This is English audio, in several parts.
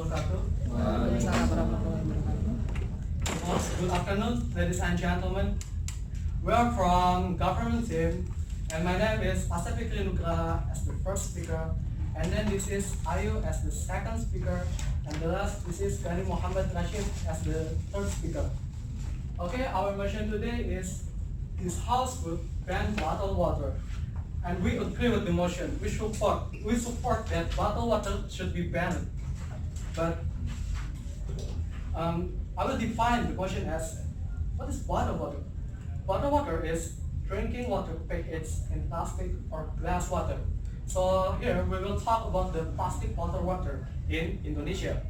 wabarakatuh. Good afternoon, ladies and gentlemen. We are from government team, and my name is Pacifically Nugraha as the first speaker, and then this is Ayu as the second speaker, and the last this is Gani Muhammad Rashid as the third speaker. Okay, our mission today is this house would ban bottled water. And we agree with the motion. We support that bottled water should be banned. But I will define the motion as, what is bottled water? Bottled water is drinking water packaged in plastic or glass water. So here we will talk about the plastic bottled water in Indonesia.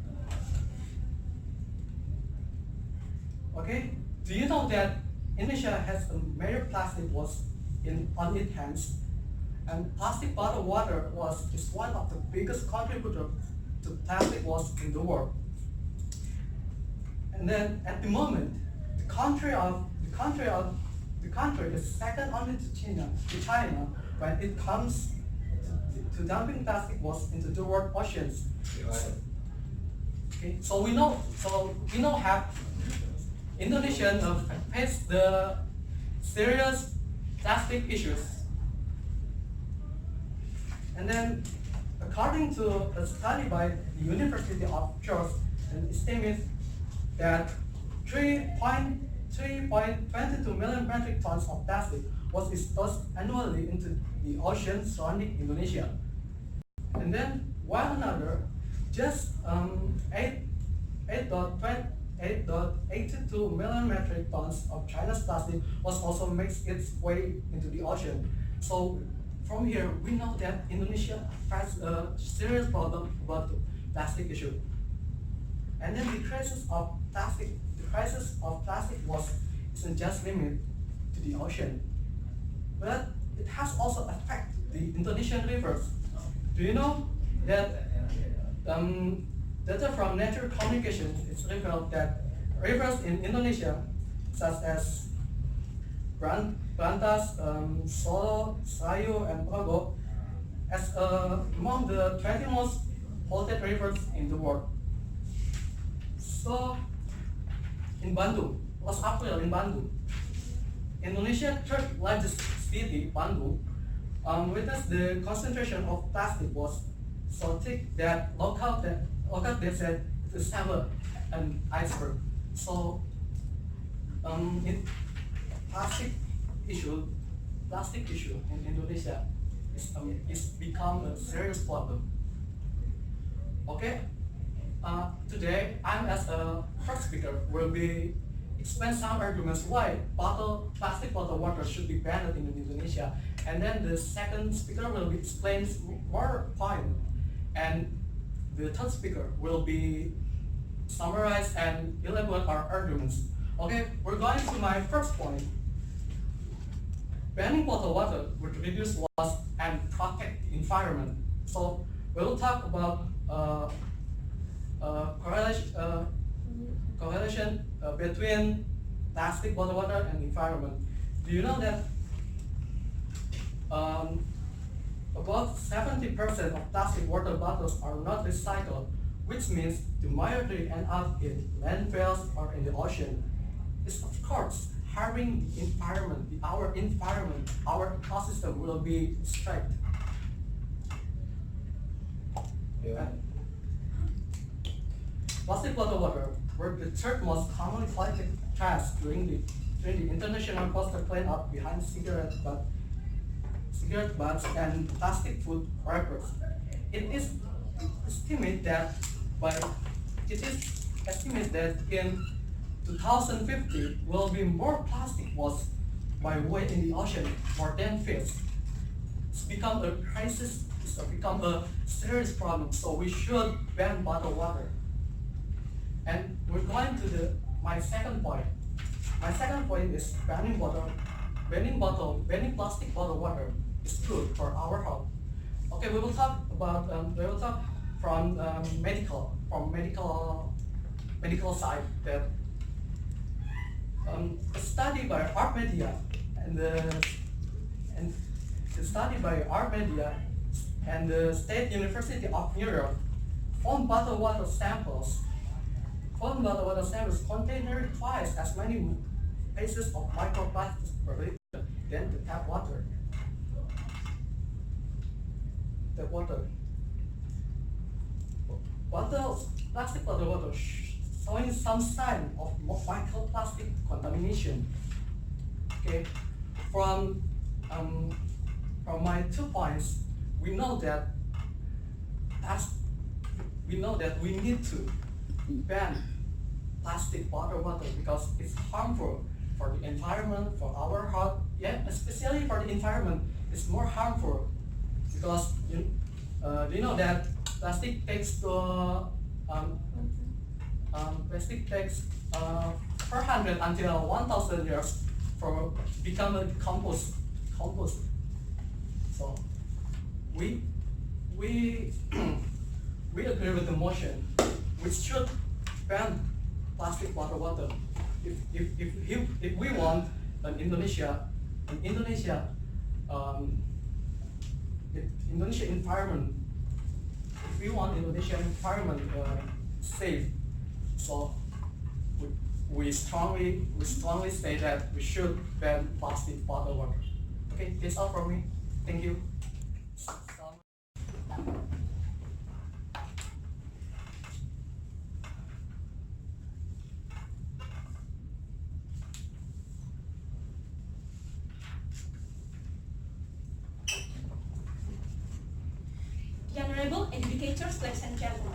Okay, do you know that Indonesia has a major plastic waste on its hands? And plastic bottled water is one of the biggest contributors to plastic waste in the world. And then at the moment, the country is second only to China when it comes to dumping plastic waste into the world oceans. Okay, so we know how Indonesia face the serious plastic issues. And then, according to a study by the University of Georgia, it estimates that 3.22 million metric tons of plastic was disposed annually into the ocean surrounding Indonesia. And then, while another, just 8.82 million metric tons of China's plastic was also makes its way into the ocean. So from here, we know that Indonesia has a serious problem about the plastic issue. And then the crisis of plastic waste isn't just limited to the ocean, but it has also affected the Indonesian rivers. Do you know that data from Nature Communications is revealed that rivers in Indonesia, such as Brantas, Solo, Serayu, and Progo, as among the 20 most polluted rivers in the world. So, in Bandung, last April in Bandung, Indonesia's third largest city, Bandung, witnessed the concentration of plastic was so thick that locals they said it resembled an iceberg. So, plastic issue in Indonesia is become a serious problem. Okay, today I'm as a first speaker will be explain some arguments why plastic bottled water should be banned in Indonesia, and then the second speaker will be explain more point, and the third speaker will be summarize and elaborate our arguments. Okay, we're going to my first point. Banning bottled water would reduce loss and protect the environment. So we will talk about correlation between plastic bottled water and environment. Do you know that about 70% of plastic water bottles are not recycled, which means the majority end up in landfills or in the ocean? It's of course harming the environment, our ecosystem will be destroyed. Yeah. Plastic bottled water were the third most commonly collected trash during the international coastal cleanup behind cigarette butts and plastic food wrappers. It is estimated that in 2050 will be more plastic waste by weight in the ocean more than fish. It's become a crisis. It's become a serious problem. So we should ban bottled water. And we're going to my second point. My second point is banning plastic bottled water is good for our health. Okay, we will talk from medical side that a study by our media and the State University of New York foam bottled water samples contain nearly twice as many pieces of microplastics per liter than the tap water. Plastic bottled water showing some sign of microplastic contamination. Okay, from my 2 points, we know that we need to ban plastic bottled water because it's harmful for the environment, for our health. Yeah, especially for the environment, it's more harmful because you know that plastic takes 400 until 1,000 years for becoming compost. So we we agree with the motion. We should ban plastic bottled water. If we want Indonesia environment, if we want Indonesian environment safe, so we strongly say that we should ban plastic bottled water. Okay, that's all from me. Thank you. The honorable educators, ladies and gentlemen.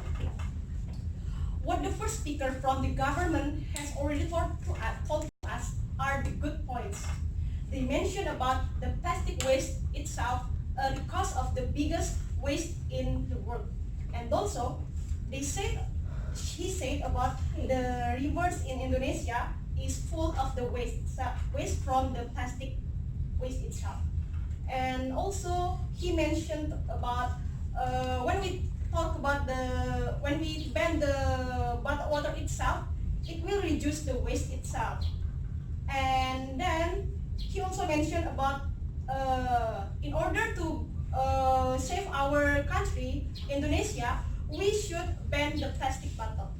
What the first speaker from the government has already told us are the good points. They mentioned about the plastic waste itself, the cause of the biggest waste in the world. And also, he said about the rivers in Indonesia is full of the waste from the plastic waste itself. And also, he mentioned about when we ban the bottled water itself, it will reduce the waste itself. And then he also mentioned about in order to save our country, Indonesia, we should ban the plastic bottle.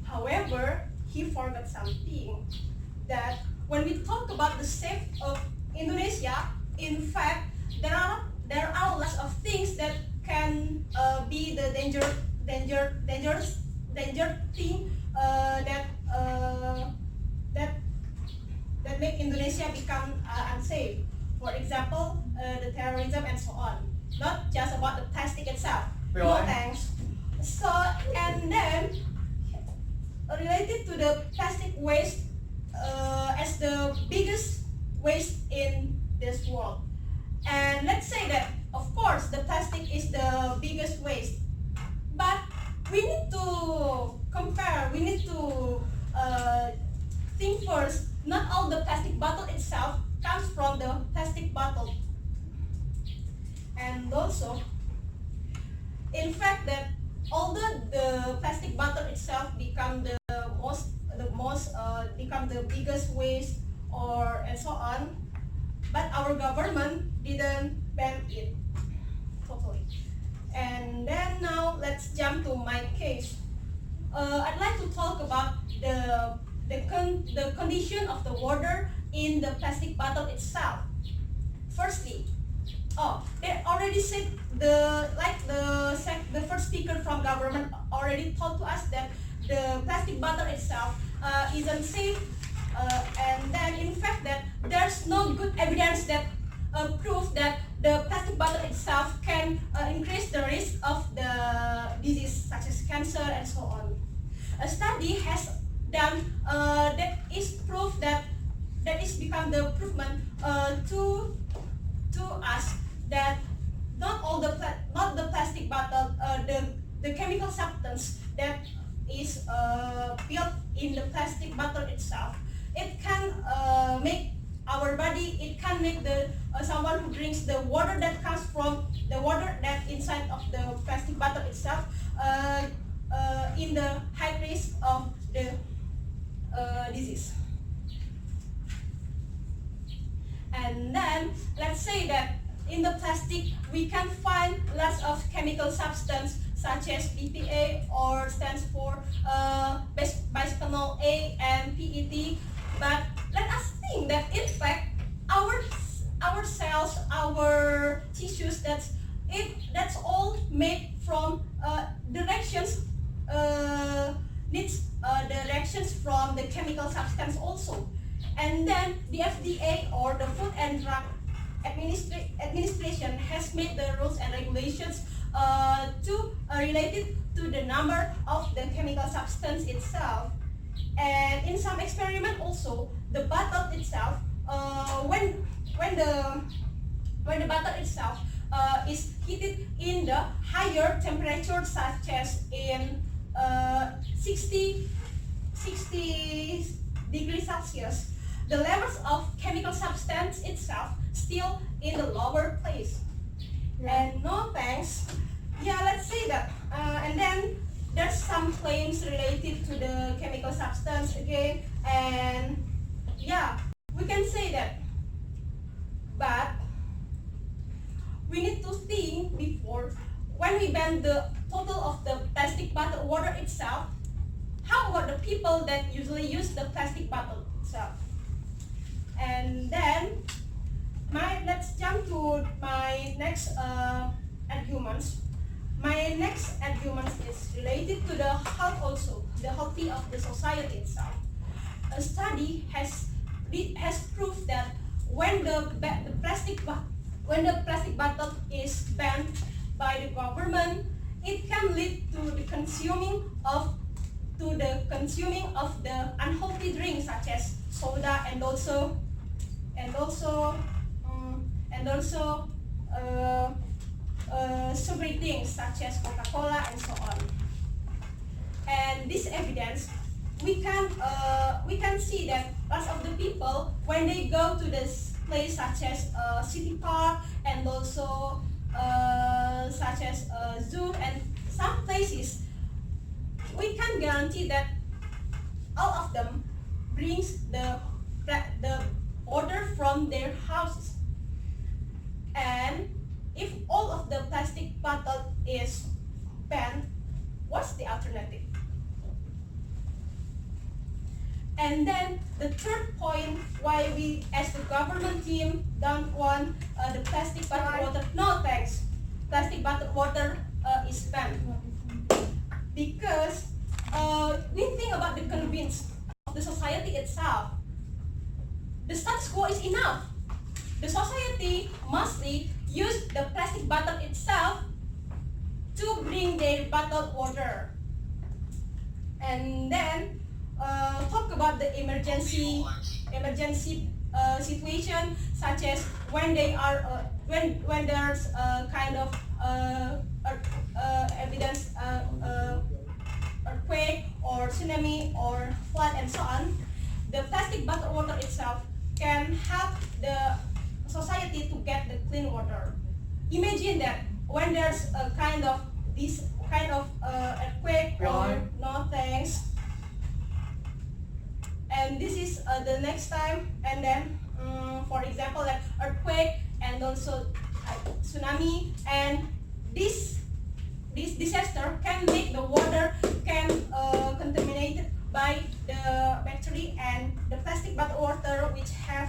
However, he forgot something, that when we talk about the safety of Indonesia, in fact, there are lots of things that can be the dangerous thing that make Indonesia become unsafe. For example, the terrorism and so on. Not just about the plastic itself. No thanks. So, and then related to the plastic waste as the biggest waste in this world. And let's say that, of course, the plastic is the biggest waste. But we need to compare, we need to think first, not all the plastic bottle itself comes from the plastic bottle. And also, in fact, that although the plastic bottle itself become the biggest waste or and so on, but our government didn't ban it totally. And then now let's jump to my case. I'd like to talk about the condition of the water in the plastic bottle itself. Firstly, they already said the first speaker from government already told to us that the plastic bottle itself isn't safe, and then in fact that there's no good evidence that prove that the plastic bottle itself can increase the risk of the disease such as cancer and so on. A study has done that is proof that is become the provement to us that not the plastic bottle, the chemical substance that is built in the plastic bottle itself, it can make our body, it can make the someone who drinks the water that comes from the water that inside of the plastic bottle itself in the high risk of the disease. And then let's say that in the plastic we can find lots of chemical substance such as BPA, or stands for bisphenol A and PET. But let us think that in fact our cells, our tissues, that's all made from directions directions from the chemical substance also. And then the FDA, or the Food and Drug Administration, has made the rules and regulations related to the number of the chemical substance itself. And in some experiment also, the bottle itself, when the bottle itself is heated in the higher temperature, such as in 60 degrees Celsius, the levels of chemical substance itself still in the lower place. And no thanks. Yeah, let's say that. And then there's some claims related to the chemical substance again, and yeah, we can say that. But we need to think before, when we ban the total of the plastic bottled water itself, how about the people that usually use the plastic bottle itself? And then let's jump to my next arguments. My next argument is related to the health also, the healthy of the society itself. A study has proved that when the plastic bottle is banned by the government, it can lead to the consuming of the unhealthy drinks such as soda, and also sugary things such as Coca-Cola and so on. And this evidence, we can see that lots of the people, when they go to this place such as city park, and also such as zoo and some places, we can guarantee that all of them brings the order from their houses. And if all of the plastic bottle is banned, what's the alternative? And then the third point, why we as the government team don't want the plastic bottled water. No thanks. Plastic bottled water is banned. Because we think about the convenience of the society itself. The status quo is enough. The society mostly use the plastic bottle itself to bring their bottled water. And then talk about the emergency situation, such as when they are when there's a kind of evidence earthquake or tsunami or flood and so on. The plastic bottled water itself can help the society to get the clean water. Imagine that when there's a kind of earthquake or no thanks, and this is the next time, and then for example, like earthquake and also tsunami, and this disaster can make the water contaminated by the bacteria, and the plastic bottled water, which has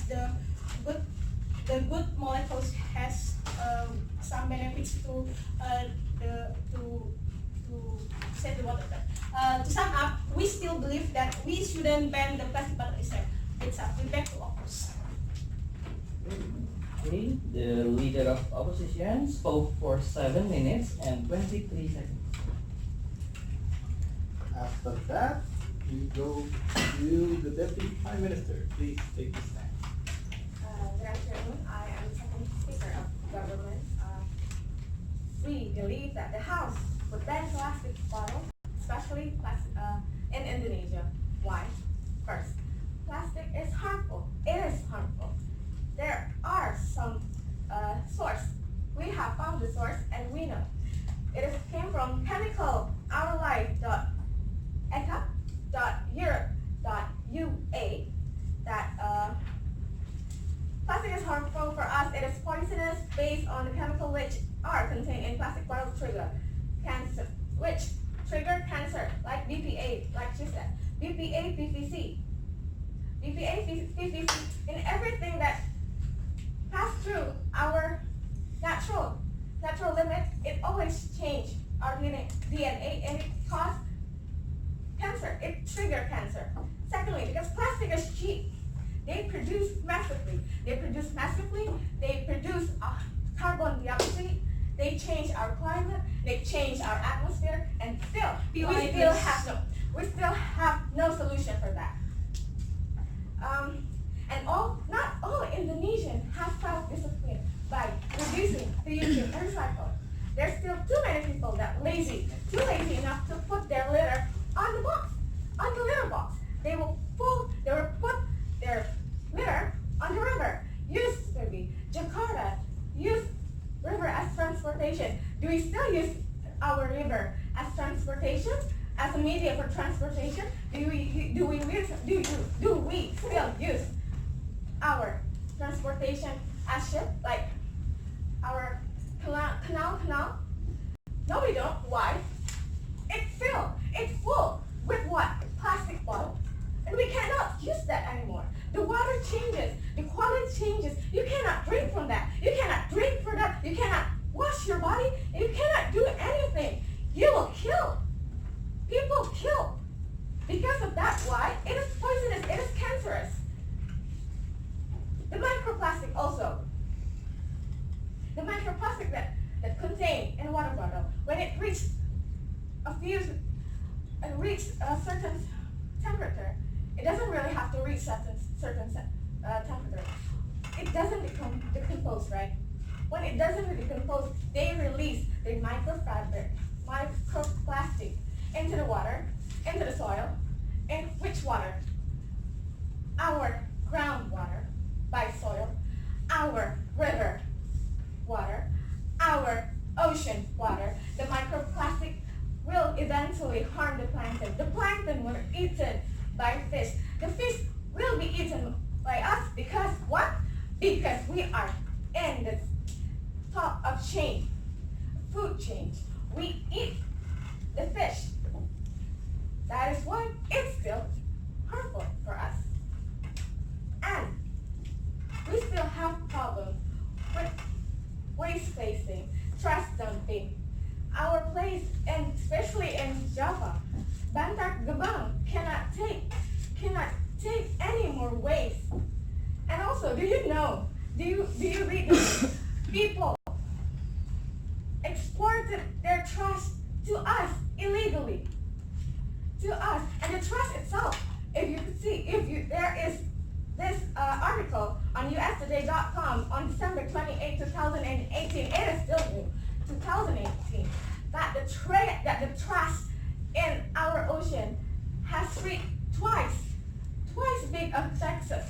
the good molecules, has some benefits to save the water. To sum up, we still believe that we shouldn't ban the plastic bottle itself. We back to Opus. Okay, the leader of opposition spoke for 7 minutes and 23 seconds. After that, we go to the Deputy Prime Minister. Please take the stand. Good afternoon. I am the second speaker of government. We believe that the House would ban plastic bottles, especially plastic, in Indonesia. Why? First, plastic is harmful. It is harmful. There are some source. We have found the source, and we know it came from chemical ourlife.eca.europe.ua that plastic is harmful for us. It is poisonous based on the chemical which are contained in plastic bottle trigger. trigger cancer, like BPA, like she said, BPA, PPC. BPA, PPC, and everything that pass through our natural limit, it always change our DNA and it cause cancer, it trigger cancer. Secondly, because plastic is cheap, they produce massively, they produce carbon dioxide, they change our climate, they change our atmosphere, and still, we still have no solution for that. And not all Indonesians have self-discipline by reducing the use of recycle. There's still too many people that too lazy enough to put their litter on the litter box. They will put their litter on the river. Used to be Jakarta used river as transportation. Do we still use our river as transportation, as a media for transportation? Do we still use our transportation as ship, like our canal? No, we don't. Why? It's full with what? Plastic bottle. And we cannot use that anymore. The water changes, the quality changes. You cannot drink from that. You cannot drink from that. You cannot wash your body. You cannot do anything. You will kill. People kill. Because of that, why? It is poisonous. It is cancerous. The microplastic also. The microplastic that contained in water bottle, when it reached a certain temperature, it doesn't really have to reach certain temperature. It doesn't decompose, right? When it doesn't decompose, they release the microplastic into the water, into the soil. And which water? Our groundwater by soil, our river water, our ocean water. The microplastic will eventually harm the plankton. The plankton will be eaten by fish. The fish will be eaten by us because what? Because we are in the top of food chain. We eat the fish. That is why it's still harmful for us. And we still have problems with waste placing, trash dumping. Our place, and especially in Java, Bantar Gebang cannot take any more waste. And also, do you read this? People exported their trash to us illegally. To us. And the trash itself, if you could see, there is this article on ustoday.com on December 28, 2018, it is still new, 2018, that the trash in our ocean has reached twice big of Texas.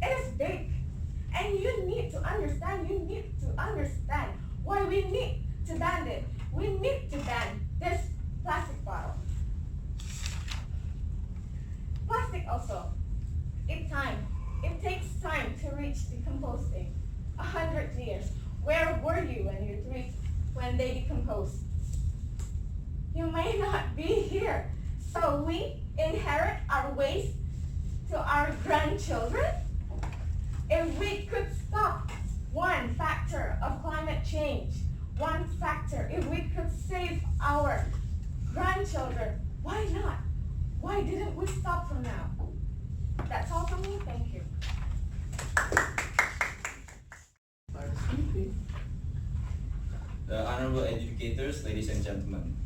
It is big. And you need to understand why we need to ban it. We need to ban this plastic bottle. Plastic also, it takes time to reach decomposing. 100 years. Where were you when they decomposed? You may not be here. So we inherit our waste to our grandchildren. If we could stop one factor of climate change, if we could save our grandchildren, why not? Why didn't we stop from now? That's all from me. Thank you. The honorable educators, ladies and gentlemen.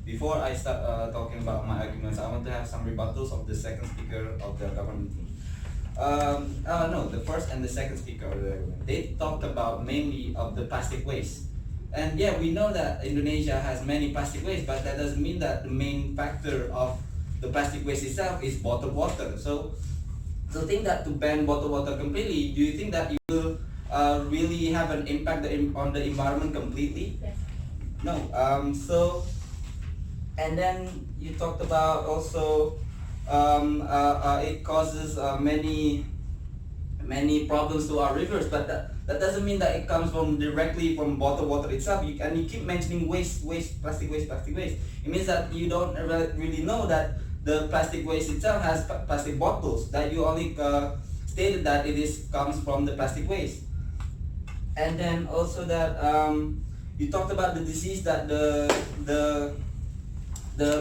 Before I start talking about my arguments, I want to have some rebuttals of the second speaker of the government team. The first and the second speaker of the government. They talked about mainly of the plastic waste. And yeah, we know that Indonesia has many plastic waste, but that doesn't mean that the main factor of the plastic waste itself is bottled water. So think that to ban bottled water completely, do you think that it will really have an impact on the environment completely? Yes. No. And then you talked about also it causes many many problems to our rivers, but that doesn't mean that it comes from directly from bottled water itself. And you keep mentioning waste, plastic waste. It means that you don't really know that the plastic waste itself has plastic bottles, that you only stated that comes from the plastic waste. And then also that you talked about the disease that the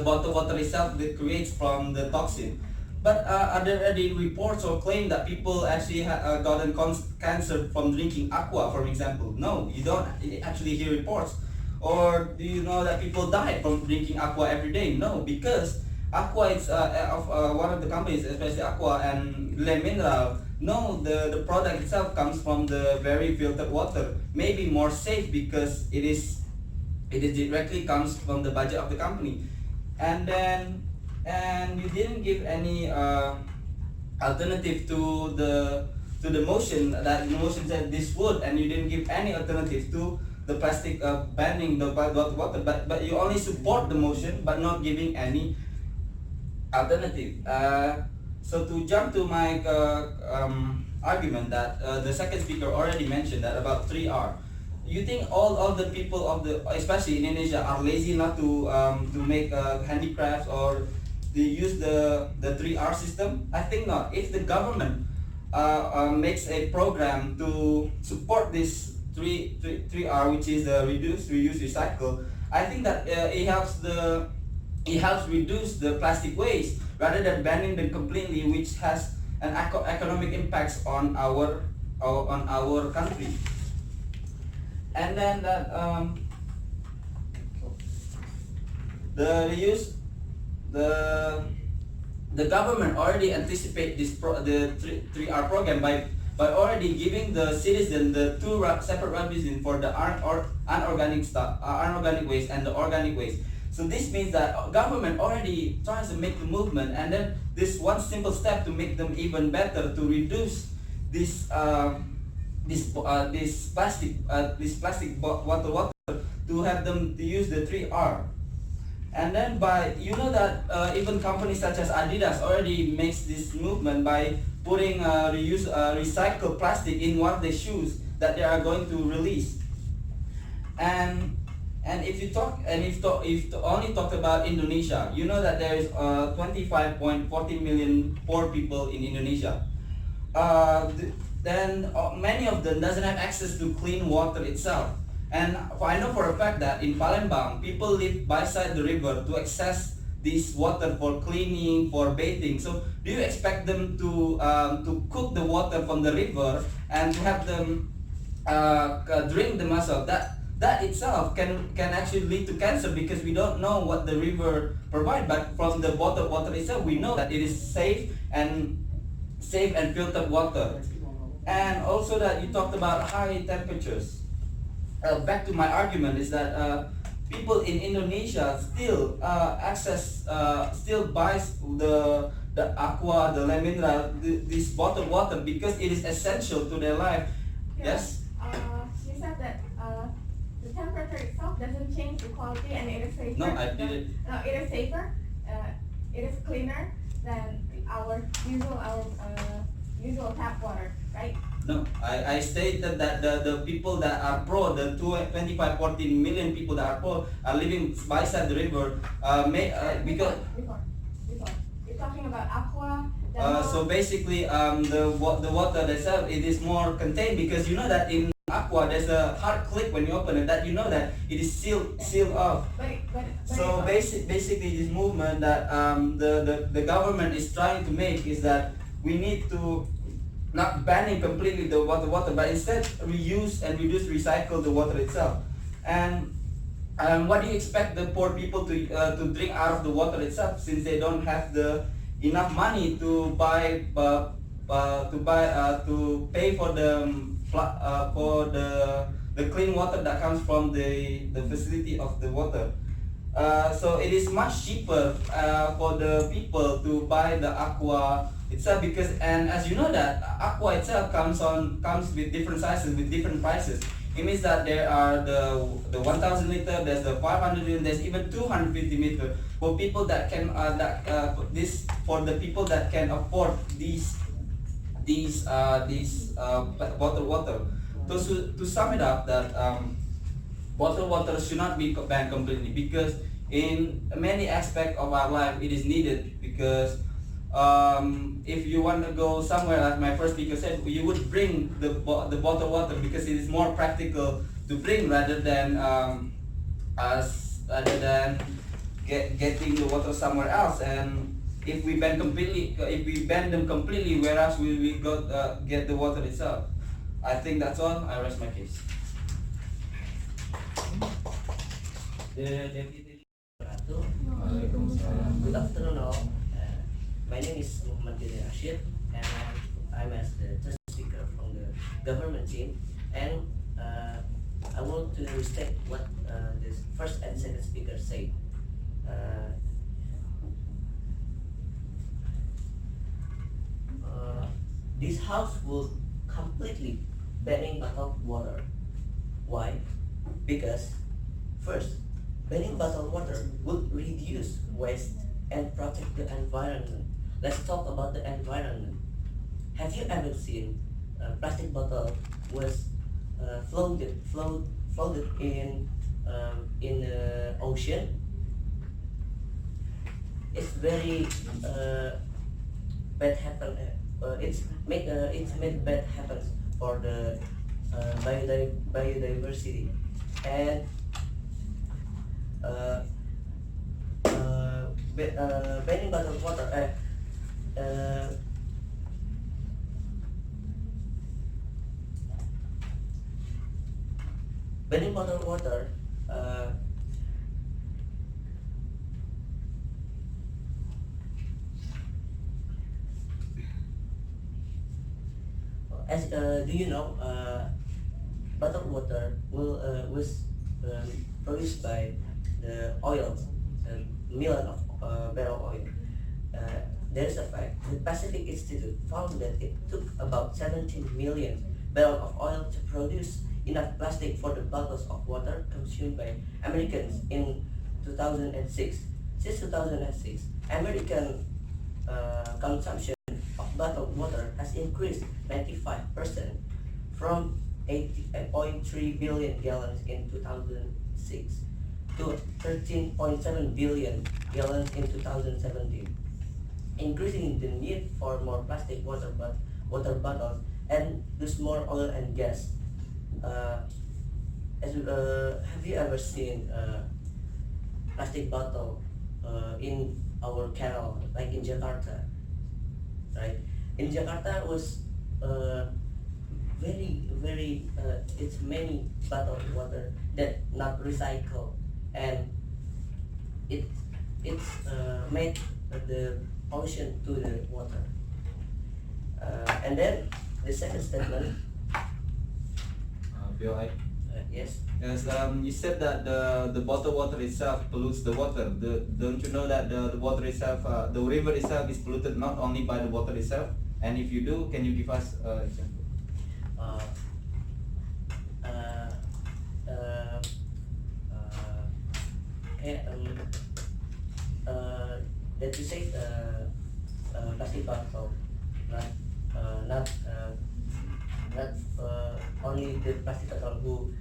bottled water itself that creates from the toxin. But are there any reports or claim that people actually gotten cancer from drinking aqua, for example? No, you don't actually hear reports. Or do you know that people die from drinking aqua every day? No, because aqua is one of the companies, especially Aqua and LIA Mineral. No, the product itself comes from the very filtered water. Maybe more safe because it directly comes from the budget of the company. And you didn't give any alternative to the motion, that the motion said this would, and you didn't give any alternative to the plastic banning the bottled water, but you only support the motion but not giving any alternative. So to jump to my argument that the second speaker already mentioned that about 3R. You think all the people especially in Indonesia are lazy not to make handicrafts or they use the 3R system? I think not. If the government makes a program to support this 3R, which is the reduce, reuse, recycle, I think that it helps reduce the plastic waste rather than banning them completely, which has an economic impacts on our country. And then that the reuse, the government already anticipate the 3R program by already giving the citizen the two separate revision for the unorganic stuff, unorganic waste and the organic waste. So this means that government already tries to make the movement, and then this one simple step to make them even better, to reduce this plastic water to have them to use the 3R. And then by even companies such as Adidas already makes this movement by putting recycled plastic in one of the shoes that they are going to release. And if you only talk about Indonesia, you know that there is 25.40 million poor people in Indonesia. Then many of them doesn't have access to clean water itself. And I know for a fact that in Palembang, people live beside the river to access this water for cleaning, for bathing. So do you expect them to cook the water from the river and to have them drink them myself? That itself can actually lead to cancer, because we don't know what the river provides. But from the bottled water itself, we know that it is safe and filtered water. And also that you talked about high temperatures. Back to my argument is that people in Indonesia still still buys the aqua, the LIA Mineral, this bottled water, because it is essential to their life. Yes. You said that the temperature itself doesn't change the quality, and it is safer. No, I did it. No, it is safer. It is cleaner than our usual tap water, right? No, I stated that the people that are pro, the 25-40 million people that are pro, are living beside the river. Because before you're talking about aqua. so basically, the water itself, it is more contained, because you know that in aqua there's a hard click when you open it, that you know that it is sealed off. So basically this movement that the government is trying to make is that we need to not banning completely the water, but instead reuse and reduce, recycle the water itself. And what do you expect the poor people to drink out of the water itself, since they don't have enough money to pay for the clean water that comes from the facility of the water. So it is much cheaper for the people to buy the aqua itself, because, and as you know that aqua itself comes with different sizes with different prices. It means that there are the 1,000 liter, there's the 500 liter, there's even 250 liter for people that can for the people that can afford these bottled water. To sum it up, that bottled water should not be banned completely, because in many aspects of our life it is needed. Because if you want to go somewhere, like my first speaker said, you would bring the bottled water, because it is more practical to bring rather than getting the water somewhere else. And if we ban them completely, whereas we get the water itself. I think that's all. I rest my case. The Deputy Good afternoon all. My name is Muhammad Dini Rashid, and I'm as the third speaker from the government team. And I want to restate what the first and second speaker said. This house will completely banning bottled water. Why? Because first, banning bottled water would reduce waste and protect the environment. Let's talk about the environment. Have you ever seen a plastic bottle was floated in the ocean? It's very bad happen. It's made bad happens for the biodiversity, and banning bottled water. Banning bottled water. As do you know, bottled water was produced by the oil, million of barrel oil. There is a fact. The Pacific Institute found that it took about 17 million barrels of oil to produce enough plastic for the bottles of water consumed by Americans in 2006. Since 2006, American consumption of bottled water has increased 95% from 8.3 billion gallons in 2006 to 13.7 billion gallons in 2017, increasing the need for more plastic water bottles and use more oil and gas. Have you ever seen plastic bottle in our canal, like in Jakarta? Right? In Jakarta was it's many bottled water that not recycled, and it's made the pollution to the water. And then the second statement. BOI. Yes. Yes, you said that the bottled water itself pollutes the water. Don't you know that the water itself, the river itself is polluted not only by the water itself? And if you do, can you give us an example? That you say plastic bottle, not only the plastic bottle who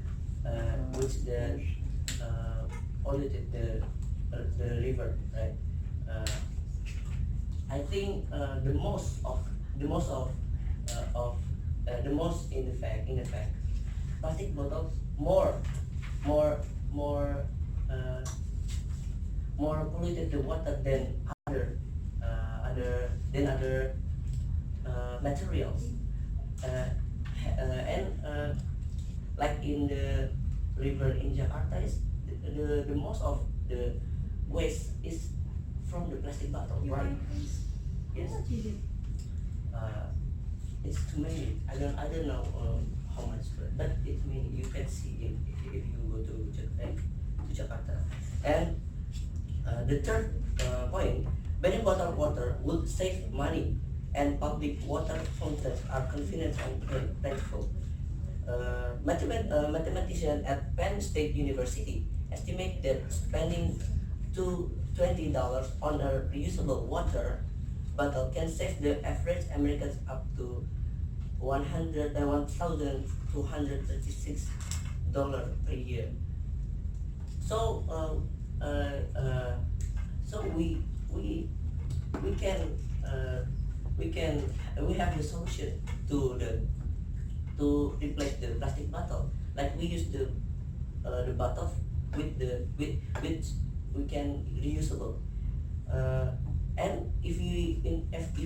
which the polluted the river, right? I think the most in effect plastic bottles more polluted the water than other materials, and like in the river in Jakarta, is the most of the waste is from the plastic bottle, right? Yes. It's too many. I don't know how much, but it's many. You can see if you go to Jakarta. And the third point, banning bottled water would save money, and public water fountains are convenient and plentiful. Mathematician at Penn State University estimate that spending $20 on a reusable water bottle can save the average Americans up to $1,236 per year. So so we have the solution to replace the plastic bottle. Like we use the bottle with which we can reusable. And if we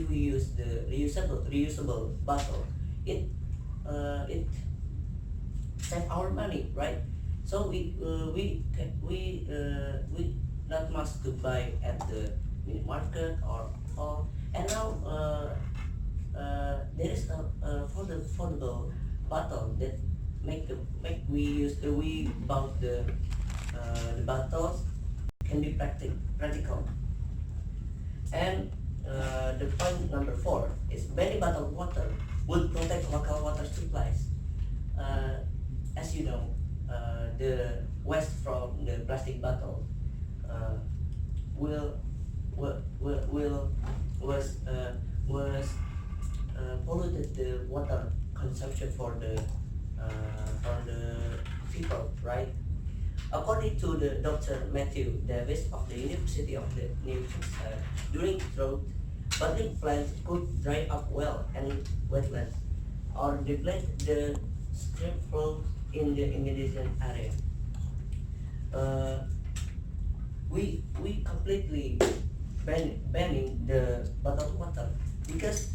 use the reusable bottle, it save our money, right? So we not must to buy at the mini market or and now there is a affordable bottle that we bought the bottles can be practical. And the point number 4 is banning bottled water would protect local water supplies. As you know, the waste from the plastic bottle polluted the water consumption for the people, right? According to the Dr. Matthew Davis of the University of the New Hampshire, during drought, bottling plants could dry up well and wetlands, or deplete the stream flows in the Indonesian area. We completely banning the bottled water because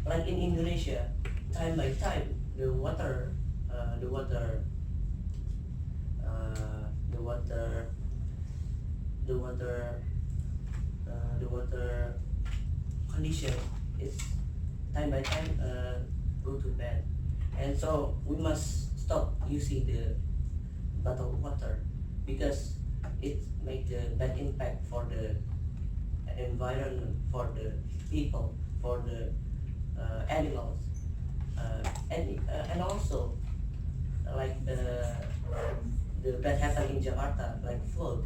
like in Indonesia, time by time the water condition is time by time go to bad, and so we must stop using the bottled water because it make the bad impact for the environment, for the people, for the animals, and also like the bad happen in Jakarta, like flood,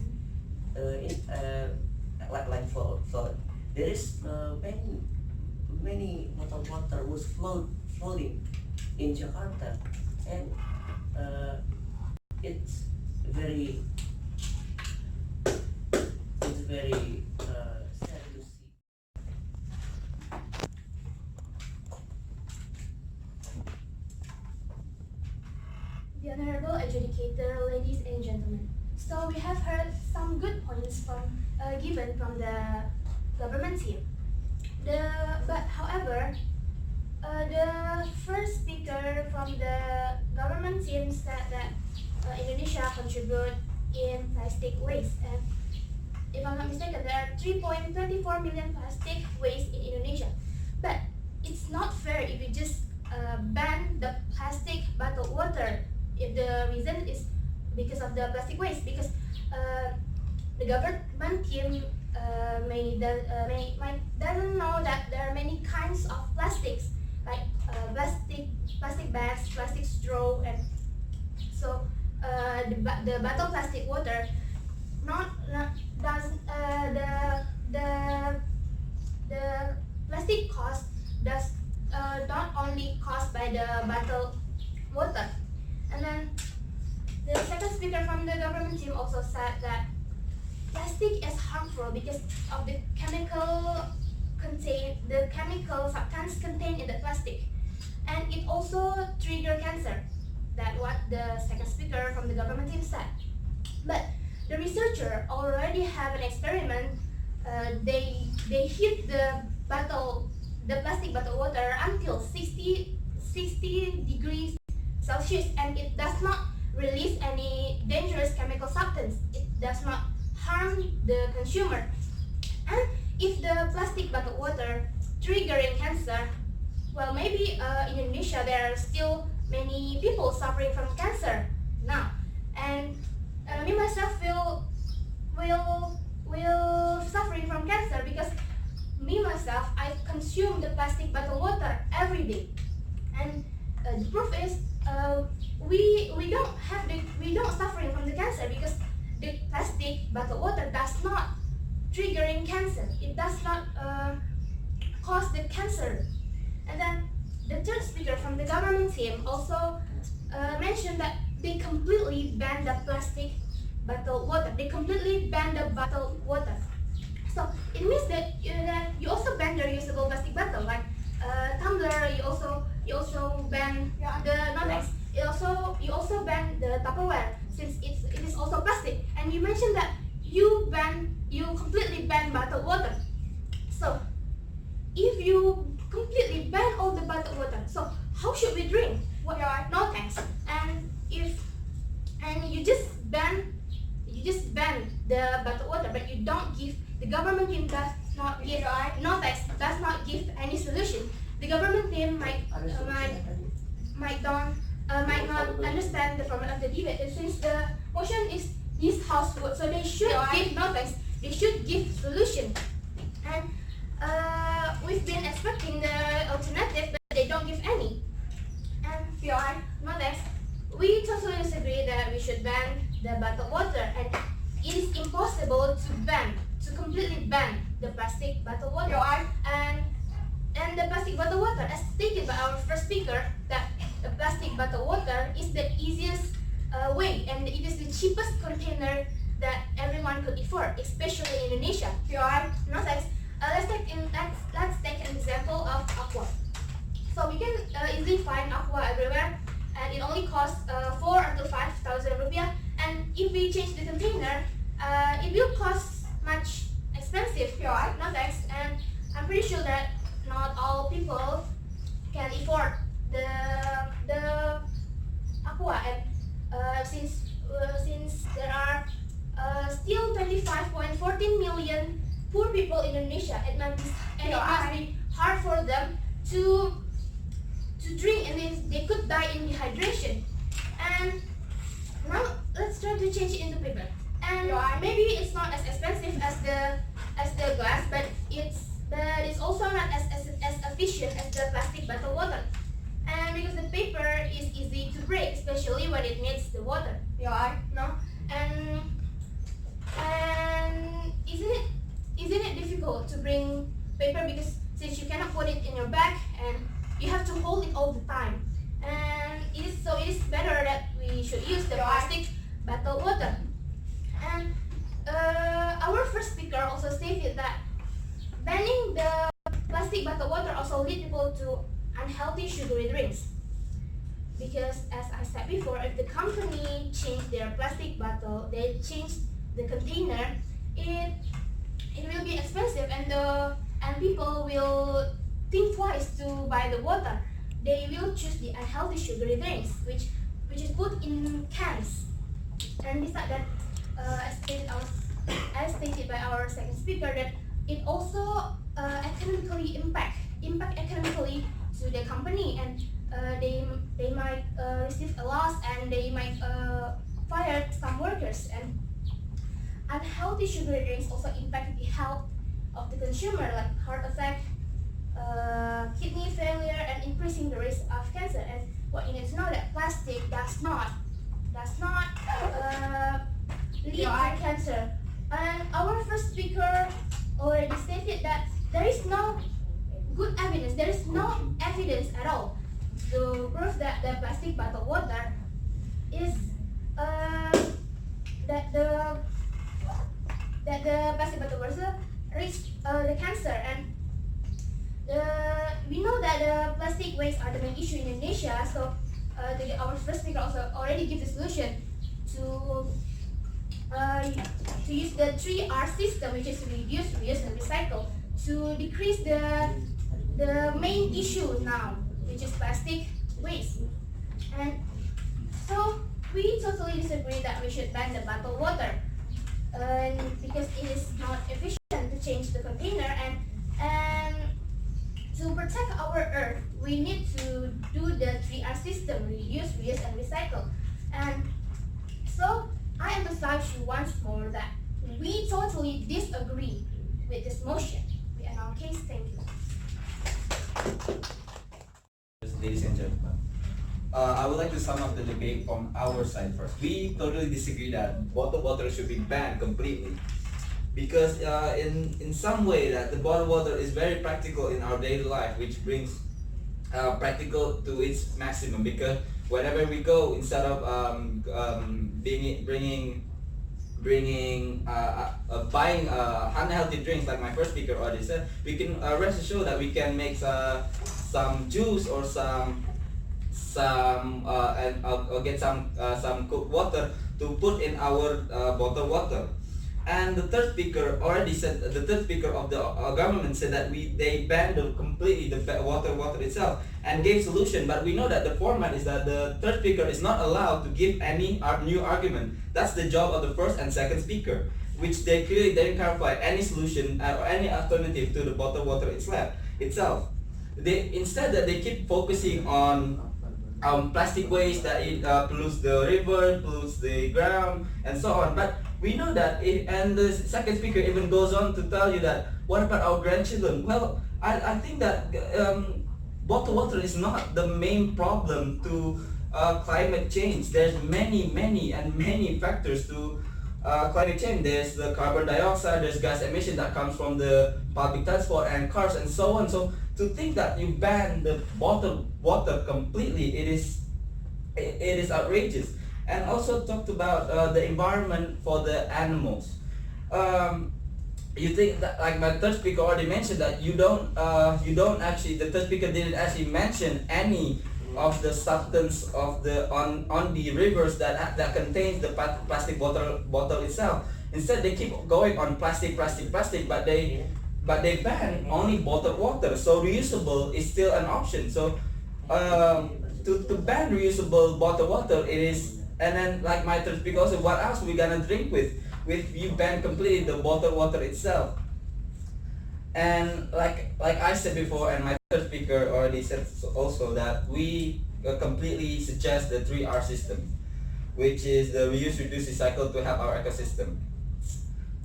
like flood. There is many bottled water was flooding in Jakarta, and it's very sad to see. The Honorable Adjudicator, ladies and gentlemen. So we have heard some good points given from the government team. However, the first speaker from the government team said that Indonesia contribute in plastic waste, and if I'm not mistaken, there are 3.34 million plastic waste in Indonesia. But it's not fair if you just ban the plastic bottled water if the reason is because of the plastic waste, because the government team doesn't know that there are many kinds of plastics, like plastic bags, plastic straw, and so the bottle plastic water the plastic cost does not only caused by the bottled water. And then the second speaker from the government team also said that plastic is harmful because of the chemical substance contained in the plastic, and it also trigger cancer. That's what the second speaker from the government team said. But the researcher already have an experiment. They heat the plastic bottle water until 60 degrees Celsius, and it does not release any dangerous chemical substance. It does not harm the consumer. And if the plastic bottled water triggering cancer, well, maybe in Indonesia there are still many people suffering from cancer now, and me myself will suffering from cancer because me myself I consume the plastic bottled water every day, and the proof is we don't suffering from the cancer because the plastic bottled water does not triggering cancer. It does not cause the cancer. And then the third speaker from the government team also mentioned that they completely banned the plastic bottled water. They completely banned the bottled water. So it means that you also ban the reusable plastic bottle, like tumbler. You also ban the non-X. You also ban the Tupperware, since it is also plastic. And you mentioned that you completely ban bottled water. So if you completely ban all the bottled water, so how should we drink? What? No thanks. And you just ban the bottled water, but you don't give, the government team does not give no thanks, does not give any solution. The government team might not understand the format of the debate, and since the motion is this house vote, so they should give no thanks. They should give solution. And we've been expecting the alternative, but they don't give any. And no thanks. We totally disagree that we should ban the bottled water, and it is impossible to completely ban the plastic bottled water. And the plastic bottled water, as stated by our first speaker, that the plastic bottled water is the easiest way, and it is the cheapest container that everyone could afford, especially in Indonesia. No thanks. Let's take an example of aqua. So we can easily find aqua everywhere, and it only costs 4,000 to 5,000 rupiah. And if we change the container, it will cost much expensive. No thanks. And I'm pretty sure that not all people can afford the aqua, and since there are still 25.14 million poor people in Indonesia, it must be hard for them to drink, and they could die in dehydration. And now let's try to change it into paper. And maybe it's not as expensive as the glass, but it's also not as efficient as the plastic bottled water. And because the paper is easy to break, especially when it meets the water. No? And isn't it difficult to bring paper, because since you cannot put it in your bag and you have to hold it all the time. And it is better that we should use the plastic bottled water. And our first speaker also stated that banning the plastic bottled water also lead people to unhealthy sugary drinks. Because as I said before, if the company change their plastic bottle, they change the container, it will be expensive, and people will think twice to buy the water. They will choose the unhealthy sugary drinks, which is put in cans. And besides that, as stated by our second speaker, that it also economically impact economically to the company, and they might receive a loss, and they might fire some workers. And unhealthy sugary drinks also impact the health of the consumer, like heart attack, kidney failure, and increasing the risk of cancer. And what you need to know that plastic does not lead to cancer. And our first speaker already stated that there is no good evidence, there is no evidence at all to prove that the plastic bottled water is that the plastic bottled water risks the cancer. And we know that the plastic waste are the main issue in Indonesia. So our first speaker also already gave the solution to use the 3R system, which is reduce, reuse, and recycle, to decrease the main issue now, which is plastic waste. And so we totally disagree that we should ban the bottled water, because it is not efficient to change the container, and to protect our earth, we need to do the 3R system: reduce, reuse, and recycle. And so I emphasize you once more that we totally disagree with this motion. In our case, thank you. Ladies and gentlemen, I would like to sum up the debate from our side first. We totally disagree that bottled water should be banned completely. because in some way that the bottled water is very practical in our daily life, which brings practical to its maximum, because whenever we go, instead of buying unhealthy drinks like my first speaker already said, we can rest assured that we can make some juice or or get some cooked water to put in our bottled water. And the third speaker already said, the third speaker of the government said that they banned completely the water itself and gave solution. But we know that the format is that the third speaker is not allowed to give any new argument. That's the job of the first and second speaker, which they clearly didn't clarify any solution or any alternative to the bottled water itself. Instead that they keep focusing on plastic waste, that it pollutes the river, pollutes the ground, and so on. But we know that, and the second speaker even goes on to tell you that, what about our grandchildren? Well, I think that bottled water is not the main problem to climate change. There's many factors to climate change. There's the carbon dioxide, there's gas emission that comes from the public transport and cars and so on. So to think that you ban the bottled water completely, it is outrageous. And also talked about the environment for the animals. You think that, like my third speaker already mentioned, that you don't actually, the third speaker didn't actually mention any of the substance of the on the rivers that contains the plastic bottle itself. Instead, they keep going on plastic, but they ban only bottled water. So reusable is still an option. So to ban reusable bottled water, it is. And then, like my third speaker also, what else are we gonna drink with you ban completely the bottled water itself? And like I said before, and my third speaker already said also, that we completely suggest the 3R system, which is the reuse, reduce, recycle, to help our ecosystem.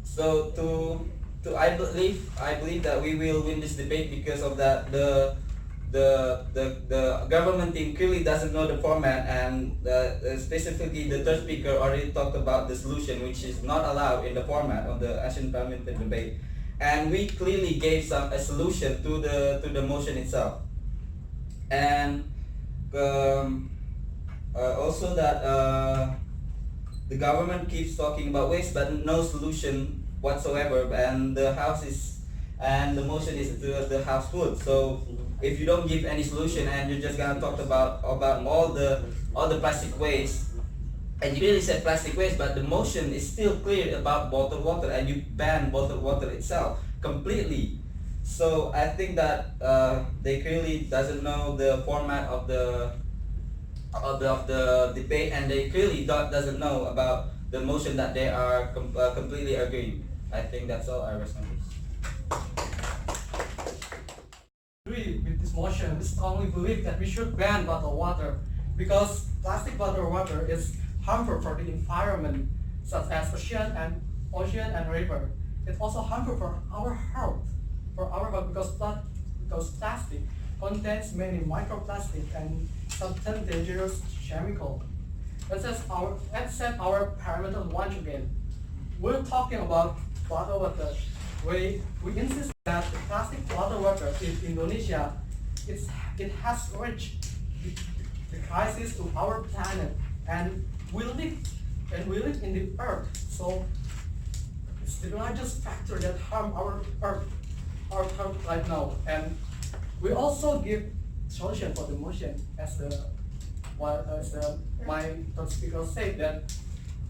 So I believe that we will win this debate, because of that the government team clearly doesn't know the format, and specifically the third speaker already talked about the solution, which is not allowed in the format of the Asian Parliamentary debate, and we clearly gave a solution to the motion itself. And also that the government keeps talking about waste but no solution whatsoever, and the motion is the house food. So if you don't give any solution and you're just gonna talk about all the plastic waste, and you really said plastic waste, but the motion is still clear about bottled water, and you ban bottled water itself completely. So I think that they clearly doesn't know the format of the debate, and they clearly doesn't know about the motion that they are completely agreeing. I think that's all I respond to. Agree with this motion. We strongly believe that we should ban bottled water, because plastic bottled water is harmful for the environment, such as ocean and river. It's also harmful for our health, because plastic contains many microplastic and certain dangerous chemicals. Let's set our parameters once again. We're talking about bottled water. We insist that the plastic bottled water in Indonesia, it has reached the crisis to our planet, and we live in the earth. So it's the largest factor that harm our earth right now. And we also give solution for the motion, as my third speaker said, that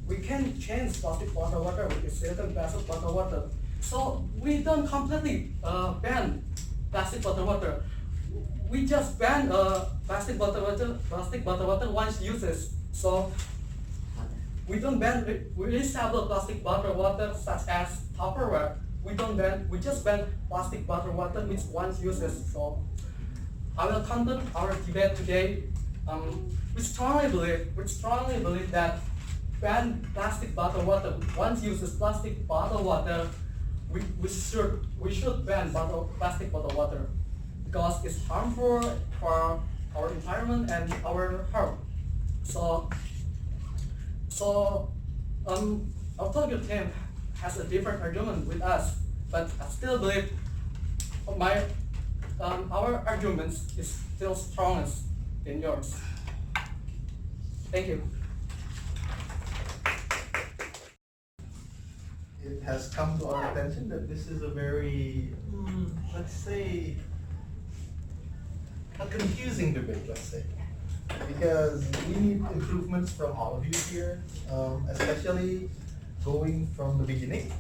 we can change plastic bottled water with a certain vessel bottled water. So we don't completely ban plastic bottled water. We just ban plastic bottled water once uses. So we don't ban reusable plastic bottled water such as Tupperware. We just ban plastic bottled water which once uses. So I will conclude our debate today. We strongly believe that ban plastic bottled water. Once uses plastic bottled water, we should ban plastic bottled water, because it's harmful for our environment and our health. So I'll tell you, Tim, has a different argument with us, but I still believe our arguments is still strongest than yours. Thank you. It has come to our attention that this is a very, let's say, a confusing debate, let's say. Because we need improvements from all of you here, especially going from the beginning,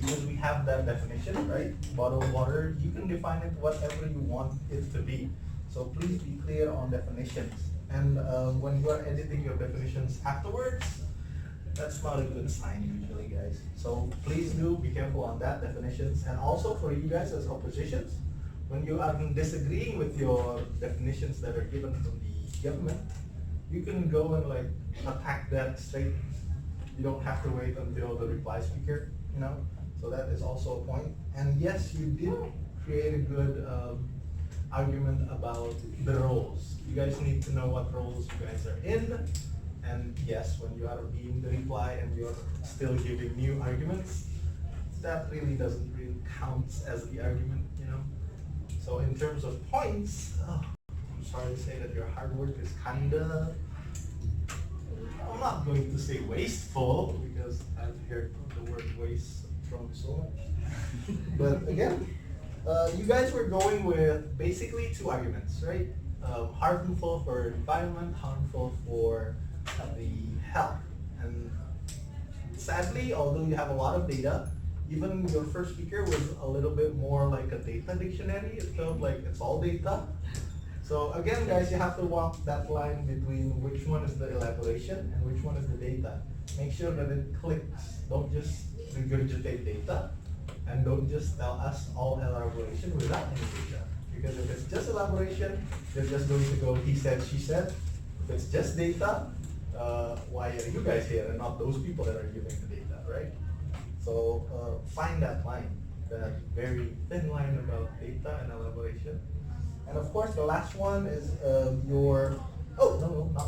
because we have that definition, right? Bottled water, you can define it whatever you want it to be. So please be clear on definitions. And when you are editing your definitions afterwards, that's not a good sign usually, guys. So please do be careful on that definitions. And also for you guys as oppositions, when you are disagreeing with your definitions that are given from the government, you can go and like attack that straight. You don't have to wait until the reply speaker, you know. So that is also a point. And yes, you did create a good argument about the roles. You guys need to know what roles you guys are in. And yes, when you are being the reply and you're still giving new arguments, that really doesn't really count as the argument, you know. So in terms of points, I'm sorry to say that your hard work is kinda, I'm not going to say wasteful, because I've heard the word waste from so much. But again, you guys were going with basically two arguments, right? Harmful for environment, harmful for the health. And sadly, although you have a lot of data, even your first speaker was a little bit more like a data dictionary. It felt like it's all data. So again, guys, you have to walk that line between which one is the elaboration and which one is the data. Make sure that it clicks. Don't just regurgitate data, and don't just tell us all elaboration without any data. Because if it's just elaboration, you're just going to go he said, she said. If it's just data, why are you guys here and not those people that are giving the data, right? So find that line, that very thin line about data and elaboration. And of course, the last one is not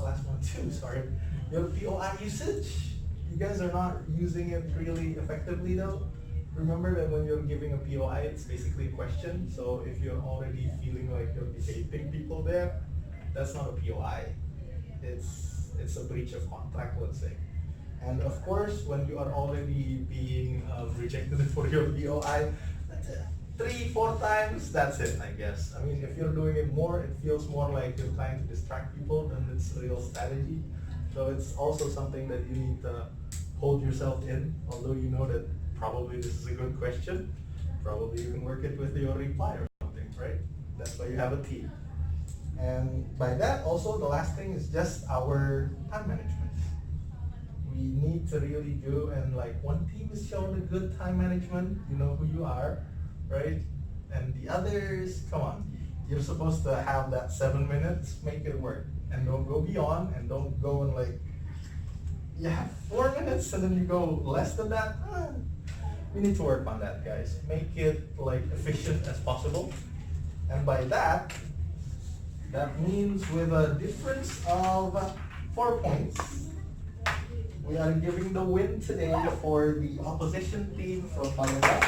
last one too, sorry. Your POI usage. You guys are not using it really effectively though. Remember that when you're giving a POI, it's basically a question. So if you're already feeling like you're debating people there, that's not a POI. It's a breach of contract, let's say. And of course, when you are already being rejected for your POI, 3-4 times, that's it, I guess. I mean, if you're doing it more, it feels more like you're trying to distract people than it's real strategy. So it's also something that you need to hold yourself in, although you know that probably this is a good question. Probably you can work it with your reply or something, right? That's why you have a team. And by that, also, the last thing is just our time management. We need to really do, and like one team is showing a good time management, you know who you are, right? And the others, come on, you're supposed to have that 7 minutes, make it work. And don't go beyond, and don't go and like, you have 4 minutes and then you go less than that. We need to work on that, guys. Make it like efficient as possible. And by that means with a difference of 4 points, we are giving the win today for the opposition team from Palembang.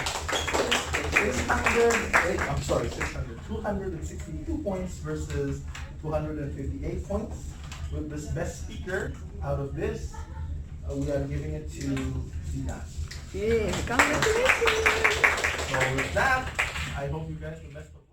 262 points versus 258 points. With this best speaker out of this, we are giving it to Zina. Yeah, congratulations! So with that, I hope you guys the best of